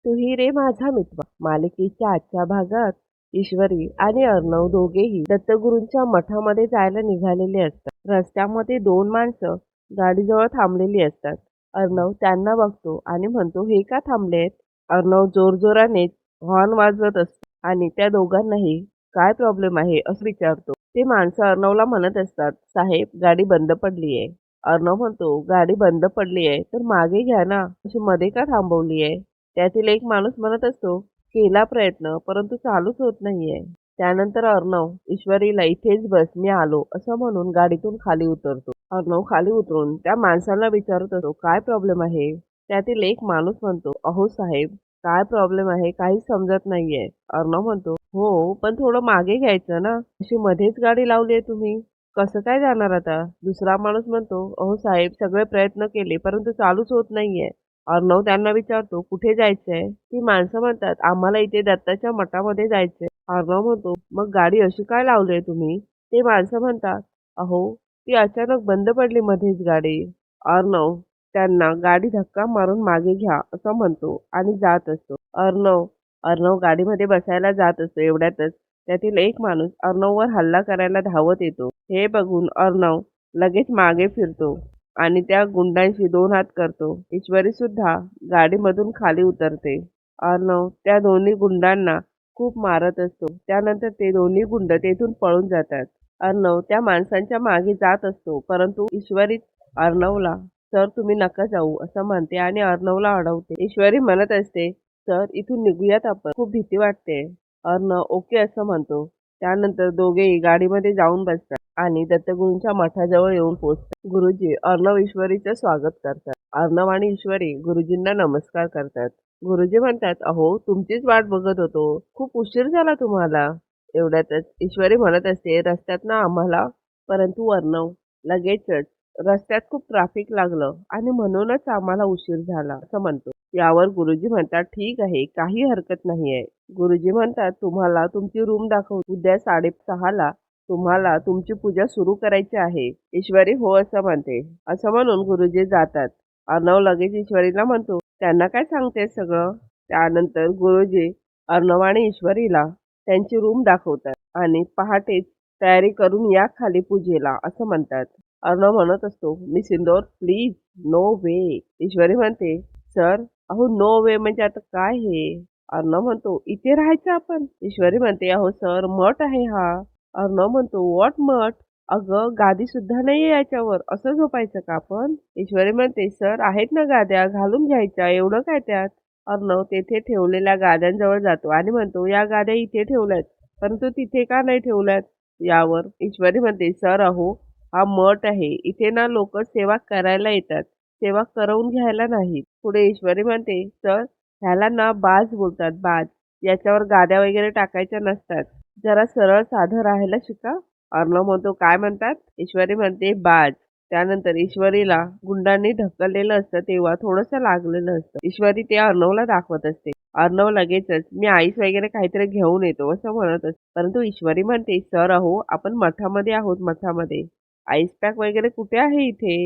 तूही रे माझा मित्र मालिकेच्या आजच्या भागात ईश्वरी आणि अर्णव दोघेही दत्तगुरूंच्या मठामध्ये जायला निघालेले असतात. रस्त्यामध्ये दोन माणसं गाडीजवळ थांबलेली असतात. अर्णव त्यांना बघतो आणि म्हणतो, हे का थांबलेत? अर्णव जोरजोराने हॉर्न वाजवत असतो आणि त्या दोघांनाही काय प्रॉब्लेम आहे असं विचारतो. ते माणसं अर्णवला म्हणत असतात, साहेब गाडी बंद पडली आहे. अर्णव म्हणतो, गाडी बंद पडली आहे तर मागे घ्या ना, अशी मध्ये का थांबवली आहे? त्यातील एक माणूस म्हणत असतो, केला प्रयत्न परंतु चालूच होत नाहीये. त्यानंतर अर्णव ईश्वरीला इथेच बस मी आलो असं म्हणून गाडीतून खाली उतरतो. अर्णव खाली उतरून त्या माणसाला विचारत असतो, काय प्रॉब्लेम आहे? त्यातील एक माणूस म्हणतो, अहो साहेब काय प्रॉब्लेम आहे काही समजत नाहीये. अर्णव म्हणतो, हो पण थोडं मागे घ्यायचं ना, अशी मध्येच गाडी लावली आहे तुम्ही, कसं काय जाणार आता? दुसरा माणूस म्हणतो, अहो साहेब सगळे प्रयत्न केले परंतु चालूच होत नाहीये. अर्णव त्यांना विचारतो, कुठे जायचंय? ती माणसं म्हणतात, आम्हाला इथे दत्ताच्या मठामध्ये जायचंय. अर्णव म्हणतो, मग गाडी अशी काय लावलीये तुम्ही? ते माणसं म्हणतात, अहो ती अचानक बंद पडली मध्येच गाडी. अर्णव त्यांना गाडी धक्का मारून मागे घ्या असं म्हणतो आणि जात असतो. अर्णव अर्णव गाडीमध्ये बसायला जात असतो. एवढ्यातच त्यातील एक माणूस अर्णववर हल्ला करायला धावत येतो. हे बघून अर्णव लगेच मागे फिरतो आणि त्या गुंडांशी दोन हात करतो. ईश्वरी सुद्धा गाडीमधून खाली उतरते. अर्णव त्या दोन्ही गुंडांना खूप मारत असतो. त्यानंतर ते दोन्ही गुंड तेथून पळून जातात. अर्णव त्या माणसांच्या मागे जात असतो परंतु ईश्वरी अर्णवला, सर तुम्ही नका जाऊ असं म्हणते आणि अर्णवला अडवते. ईश्वरी म्हणत असते, सर इथून निघूयात आपण, खूप भीती वाटते. अर्णव ओके असं म्हणतो. त्यानंतर दोघेही गाडीमध्ये जाऊन बसतात आणि दत्तगुरूंच्या मठाजवळ येऊन पोहोचतात. गुरुजी अर्णव ईश्वरीचं स्वागत करतात. अर्णव आणि ईश्वरी गुरुजींना नमस्कार करतात. गुरुजी म्हणतात, अहो तुमचीच वाट बघत होतो, खूप उशीर झाला तुम्हाला. एवढ्यातच ईश्वरी म्हणत असते, रस्त्यात ना आम्हाला, परंतु अर्णव लगेचच रस्त्यात खूप ट्रॅफिक लागलं आणि म्हणूनच आम्हाला उशीर झाला असं म्हणतो. यावर गुरुजी म्हणतात, ठीक आहे काही हरकत नाहीये. गुरुजी म्हणतात, तुम्हाला तुमची रूम दाखव, उद्या 6:30ला तुम्हाला तुमची पूजा सुरू करायची आहे. ईश्वरी हो असं म्हणते. असं म्हणून गुरुजी जातात. अर्णव लगेच ईश्वरीला म्हणतो, त्यांना काय सांगते सगळं? त्यानंतर गुरुजी अर्णव आणि ईश्वरीला त्यांची रूम दाखवतात आणि पहाटेच तयारी करून या खाली पूजेला असं म्हणतात. अर्णव म्हणत असतो, मी सिंदोर प्लीज नो वे. ईश्वरी म्हणते, सर अहो नो वे म्हणजे आता काय हे? अर्णव म्हणतो, इथे राहायचं आपण? ईश्वरी म्हणते, अहो सर मठ आहे हा. अर्णव म्हणतो, व्हॉट मठ? अगं गादी सुद्धा नाहीये याच्यावर, असं झोपायचं का आपण? ईश्वरी म्हणते, सर आहेत ना गाद्या, घालून घ्यायच्या, एवढं काय त्यात? अर्णव तेथे ठेवलेल्या गाद्यांजवळ जातो आणि म्हणतो, या गाद्या इथे ठेवल्यात परंतु तिथे का नाही ठेवल्यात? यावर ईश्वरी म्हणते, सर अहो हा मठ आहे, इथे ना लोक सेवा करायला येतात, सेवा करवून घ्यायला नाहीत. पुढे ईश्वरी म्हणते, सर ह्याला ना बाज बोलतात, बाज. याच्यावर गाद्या वगैरे टाकायच्या नसतात, जरा सरळ साधं राहायला शिका. अर्णव म्हणतो, काय म्हणतात? ईश्वरी म्हणते, बाज. त्यानंतर ईश्वरीला गुंडांनी ढकललेलं असतं तेव्हा थोडंसं लागलेलं असतं. ईश्वरी ते अर्णवला दाखवत असते. अर्णव लगेचच मी आईस वगैरे काहीतरी घेऊन येतो असं म्हणत असते. परंतु ईश्वरी म्हणते, सर अहो आपण मठामध्ये आहोत, मठामध्ये आईस पॅक वगैरे कुठे आहे इथे?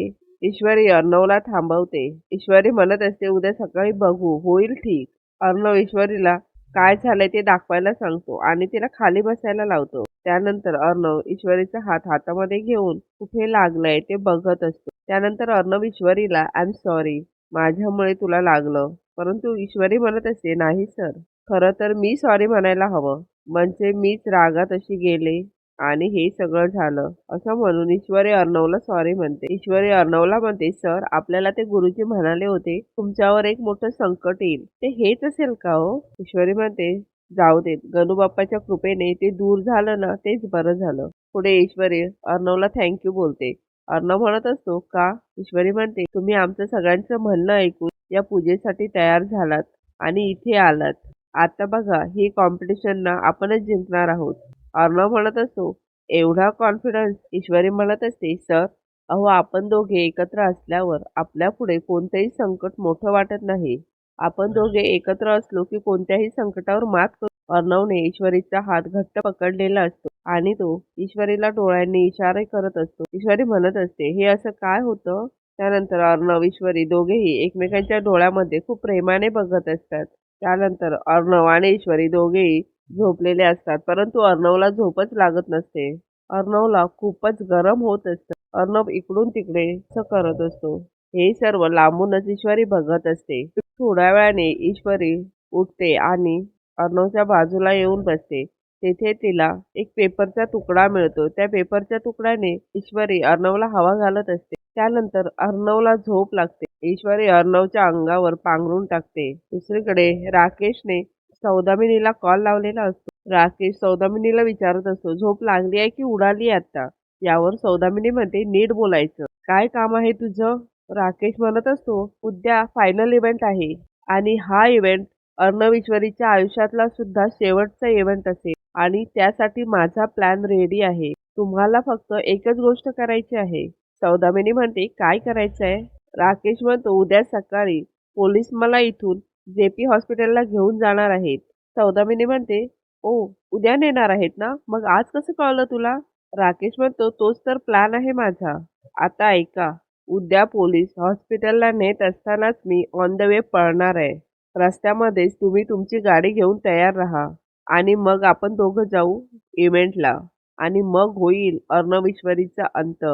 ईश्वरी अर्णवला थांबवते. ईश्वरी म्हणत असते, उद्या सकाळी बघू, होईल ठीक. अर्णव ईश्वरीला काय झालंय ते दाखवायला सांगतो आणि तिला खाली बसायला लावतो. त्यानंतर अर्णव ईश्वरीचा हात हातामध्ये घेऊन कुठे लागलंय ते बघत असतो. त्यानंतर अर्णव ईश्वरीला, आय एम सॉरी माझ्यामुळे तुला लागलं. परंतु ईश्वरी म्हणत असते, नाही सर खरं तर मी सॉरी म्हणायला हवं, म्हणजे मीच रागात अशी गेले आणि हे सगळं झालं असं म्हणून ईश्वरी अर्णवला सॉरी म्हणते. ईश्वरी अर्णवला म्हणते, सर आपल्याला ते गुरुजी म्हणाले होते तुमच्यावर एक मोठं संकट येईल, ते हेच असेल का हो? ईश्वरी म्हणते, जाऊ देत, गणूबाप्पाच्या कृपेने ते दूर झालं ना तेच बरं झालं. पुढे ईश्वरी अर्णवला थँक्यू बोलते. अर्णव म्हणत असतो, का? ईश्वरी म्हणते, तुम्ही आमचं सगळ्यांचं म्हणणं ऐकून या पूजेसाठी तयार झालात आणि इथे आलात. आता बघा ही कॉम्पिटिशन ना आपणच जिंकणार आहोत. अर्णव म्हणत असतो, एवढा कॉन्फिडन्स? ईश्वरी म्हणत असते, सर अहो आपण दोघे एकत्र असल्यावर आपल्या पुढे कोणतंही संकट मोठं वाटत नाही. आपण दोघे एकत्र असलो की कोणत्याही संकटावर मात करू. अर्णवने ईश्वरीचा हात घट्ट पकडलेला असतो आणि तो ईश्वरीला डोळ्यांनी इशारे करत असतो. ईश्वरी म्हणत असते, हे असं काय होतं? त्यानंतर अर्णव ईश्वरी दोघेही एकमेकांच्या डोळ्यामध्ये खूप प्रेमाने बघत असतात त्यानंतर अर्णव आणि ईश्वरी दोघेही झोपलेले असतात, परंतु अर्णवला झोपच लागत नसते. अर्णवला खूपच गरम होत असतं. अर्णव इकडून तिकडे असं करत असतो. हे सर्व लांबूनच ईश्वरी बघत असते. थोड्या वेळाने ईश्वरी उठते आणि अर्णवच्या बाजूला येऊन बसते. तेथे तिला एक पेपरचा तुकडा मिळतो. त्या पेपरच्या तुकड्याने ईश्वरी अर्णवला हवा घालत असते. त्यानंतर अर्णवला झोप लागते. ईश्वरी अर्णवच्या अंगावर पांघरून टाकते. दुसरीकडे राकेशने सौदामिनीला कॉल लावलेला असतो. राकेश सौदामिनीला विचारत असतो, झोप लागली आहे की उडाली आता? यावर सौदामिनी म्हणते, नीट बोलायचं. काय काम आहे तुझं? राकेश म्हणत असतो, उद्या फायनल इव्हेंट आहे आणि हा इव्हेंट अर्णव ईश्वरीच्या आयुष्यातला सुद्धा शेवटचा इव्हेंट असेल आणि त्यासाठी माझा प्लॅन रेडी आहे. तुम्हाला फक्त एकच गोष्ट करायची आहे. सौदामिनी म्हणते, काय करायचं आहे? राकेश म्हणतो, उद्या सकाळी पोलीस मला इथून जेपी हॉस्पिटलला घेऊन जाणार आहेत. सौदामिनी म्हणते, ओ, उद्या नेणार आहेत ना? मग आज कसं कळलं तुला? राकेश म्हणतो, तोच तर प्लॅन आहे माझा. आता ऐका, उद्या पोलीस हॉस्पिटलला नेत असतानाच मी ऑन द वे पळणार आहे. रस्त्यामध्येच तुम्ही तुमची गाडी घेऊन तयार राहा आणि मग आपण दोघं जाऊ इव्हेंटला आणि मग होईल अर्णव ईश्वरीचा अंत.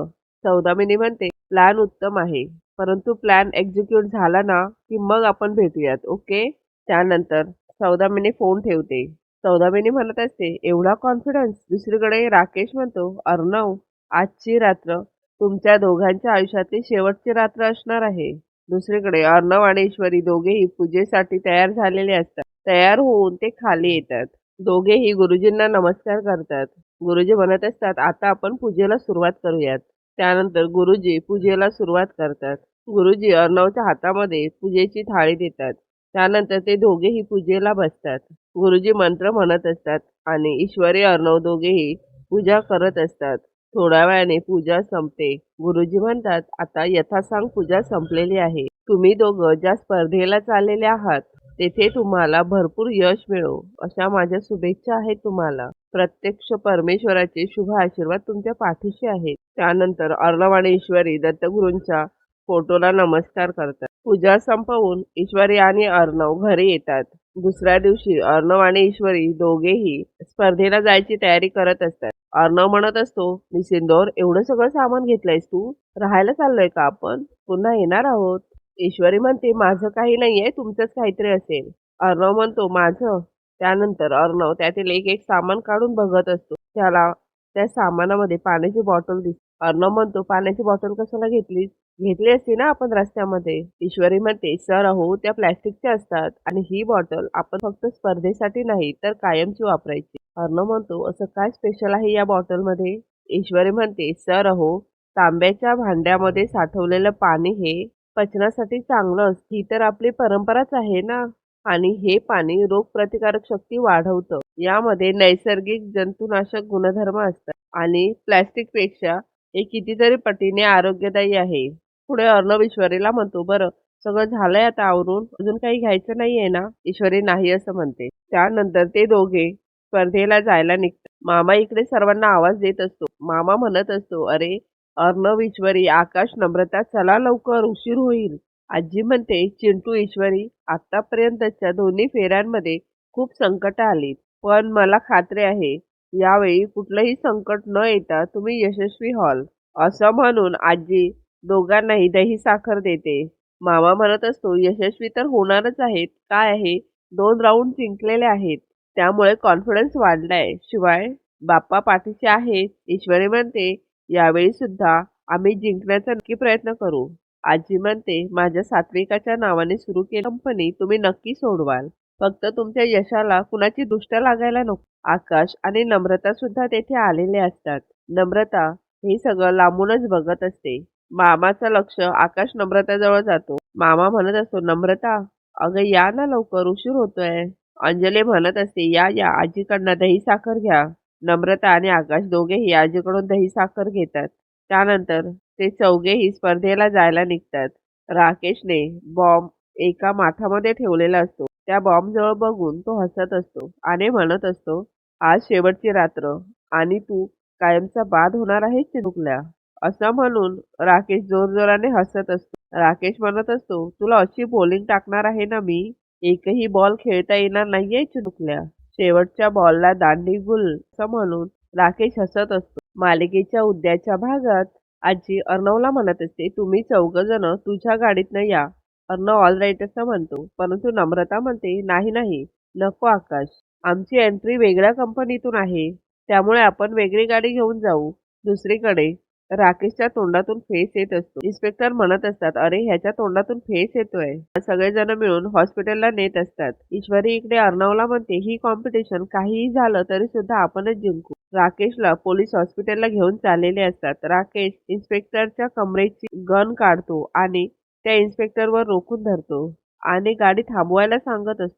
सौदामिनी म्हणते, प्लॅन उत्तम आहे, परंतु प्लॅन एक्झिक्यूट झाला ना की मग आपण भेटूयात, ओके? त्यानंतर सौदामिनी फोन ठेवते. सौदामिनी म्हणत असते, एवढा कॉन्फिडन्स? दुसरीकडे राकेश म्हणतो, अर्णव, आजची रात्र तुमच्या दोघांच्या आयुष्यातली शेवटची रात्र असणार आहे. दुसरीकडे अर्णव आणि ईश्वरी दोघेही पूजेसाठी तयार झालेले असतात. तयार होऊन ते खाली येतात. दोघेही गुरुजींना नमस्कार करतात. गुरुजी म्हणत असतात, आता आपण पूजेला सुरुवात करूयात. त्यानंतर गुरुजी पूजेला सुरुवात करतात. गुरुजी अर्णवच्या हातामध्ये पूजेची थाळी देतात. त्यानंतर ते दोघेही पूजेला बसतात. गुरुजी मंत्र म्हणत असतात आणि ईश्वरी अर्णव दोघेही पूजा करत असतात. थोड्या वेळाने पूजा संपते. गुरुजी म्हणतात, आता यथासांग पूजा संपलेली आहे. तुम्ही दोघं ज्या स्पर्धेला चाललेले आहात तेथे तुम्हाला भरपूर यश मिळो अशा माझ्या शुभेच्छा आहेत तुम्हाला. प्रत्यक्ष परमेश्वराचे शुभ आशीर्वाद तुमच्या पाठीशी आहेत. त्यानंतर अर्णव आणि ईश्वरी दत्तगुरूंच्या फोटोला नमस्कार करतात. पूजा संपवून ईश्वरी आणि अर्णव घरी येतात. दुसऱ्या दिवशी अर्णव आणि ईश्वरी दोघेही स्पर्धेला जायची तयारी करत असतात. अर्णव म्हणत असतो, निसिंदोर, एवढं सगळं सामान घेतलंयस तू? राहायला चाललोय का आपण? पुन्हा येणार आहोत. ईश्वरी म्हणते, माझं काही नाहीये, तुमचंच काहीतरी असेल. अर्णव म्हणतो, माझं? त्यानंतर अर्णव त्यातील एक एक सामान काढून बघत असतो. त्याला त्या सामानामध्ये पाण्याची बॉटल दिसते. अर्णव म्हणतो, पाण्याची बॉटल कशाला घेतलीस? घेतली असती ना आपण रस्त्यामध्ये. ईश्वरी म्हणते, सर अहो, त्या प्लॅस्टिकच्या असतात आणि ही बॉटल आपण फक्त स्पर्धेसाठी नाही तर कायमची वापरायची. अर्णव म्हणतो, असं काय स्पेशल आहे या बॉटलमध्ये? ईश्वरी म्हणते, सर अहो, तांब्याच्या भांड्यामध्ये साठवलेलं पाणी हे पचनासाठी चांगलं असतं. ही तर आपली परंपराच आहे ना. आणि हे पाणी रोगप्रतिकारक शक्ती वाढवतं. यामध्ये नैसर्गिक जंतुनाशक गुणधर्म असतात आणि प्लॅस्टिकपेक्षा हे कितीतरी पटीने आरोग्यदायी आहे. पुढे अर्णव ईश्वरीला म्हणतो, बरं सगळं झालंय आता आवरून, अजून काही घ्यायचं नाहीये ना? ईश्वरी नाही असं म्हणते. त्यानंतर ते दोघे स्पर्धेला जायला निघतात. मामा इकडे सर्वांना आवाज देत असतो. मामा म्हणत असतो, अरे अर्णव, ईश्वरी, आकाश, नम्रता, चला लवकर, उशीर होईल. आजी म्हणते, चिंटू, ईश्वरी, आतापर्यंतच्या दोन्ही फेऱ्यांमध्ये खूप संकट आली, पण मला खात्री आहे यावेळी कुठलंही संकट न येता तुम्ही यशस्वी व्हाल. असं म्हणून आजी दोघांनाही दही साखर देते. मामा म्हणत असतो, यशस्वी तर होणारच आहेत. काय आहे, 2 राऊंड जिंकलेले आहेत, त्यामुळे कॉन्फिडन्स वाढलाय. शिवाय बाप्पा पाठीशी आहेत. ईश्वरी म्हणते, यावेळी सुद्धा आम्ही जिंकण्याचा नक्की प्रयत्न करू. आजी म्हणते, माझ्या सात्विकाच्या नावाने सुरू केली कंपनी तुम्ही नक्की सोडवाल. फक्त तुमच्या यशाला कुणाची दृष्ट लागायला नको. आकाश आणि नम्रता सुद्धा तेथे आलेले असतात. नम्रता हे सगळं लांबूनच बघत असते. मामाचं लक्ष आकाश नम्रताजवळ जातो. मामा म्हणत असतो, नम्रता, अगं या ना लवकर, उशीर होतोय. अंजली म्हणत असते, या या, आजीकडनं दही साखर घ्या. नम्रता आणि आकाश दोघेही आजीकडून दही साखर घेतात. त्यानंतर ते चौघेही स्पर्धेला जायला निघतात. राकेशने बॉम्ब एका माठामध्ये ठेवलेला असतो. त्या बॉम्बजवळ बघून तो हसत असतो आणि म्हणत असतो, आज शेवटची रात्र आणि तू कायमचा बाद होणार आहेस चिमुकल्या. असं म्हणून राकेश जोरजोराने हसत असतो. राकेश म्हणत असतो, तुला अशी बॉलिंग टाकणार आहे ना मी, एकही बॉल खेळता येणार नाहीये चिमुकल्या. शेवटच्या बॉलला दांडी गुल असं म्हणून राकेश हसत असतो. मालिकेच्या उद्याच्या भागात आजी अर्णवला म्हणत असते, तुम्ही चौघजण तुझ्या गाडीतनं या. अर्णव ऑल राईट असं म्हणतो, परंतु नम्रता म्हणते, नाही नाही, नको आकाश. आमची एंट्री वेगळ्या कंपनीतून आहे, त्यामुळे आपण वेगळी गाडी घेऊन जाऊ. दुसरीकडे राकेशच्या तोंडातून फेस येत असतो. इन्स्पेक्टर म्हणत असतात, अरे ह्याच्या तोंडातून फेस येतोय. सगळेजण मिळून हॉस्पिटलला नेत असतात. ईश्वरी इकडे अर्णवला म्हणते, ही कॉम्पिटिशन काहीही झालं तरी सुद्धा आपणच जिंकू. राकेशला पोलीस हॉस्पिटलला घेऊन चाललेले असतात. राकेश इन्स्पेक्टरच्या कमरेची गन काढतो आणि त्या इन्स्पेक्टरवर रोखून धरतो आणि गाडी थांबवायला सांगत असतो.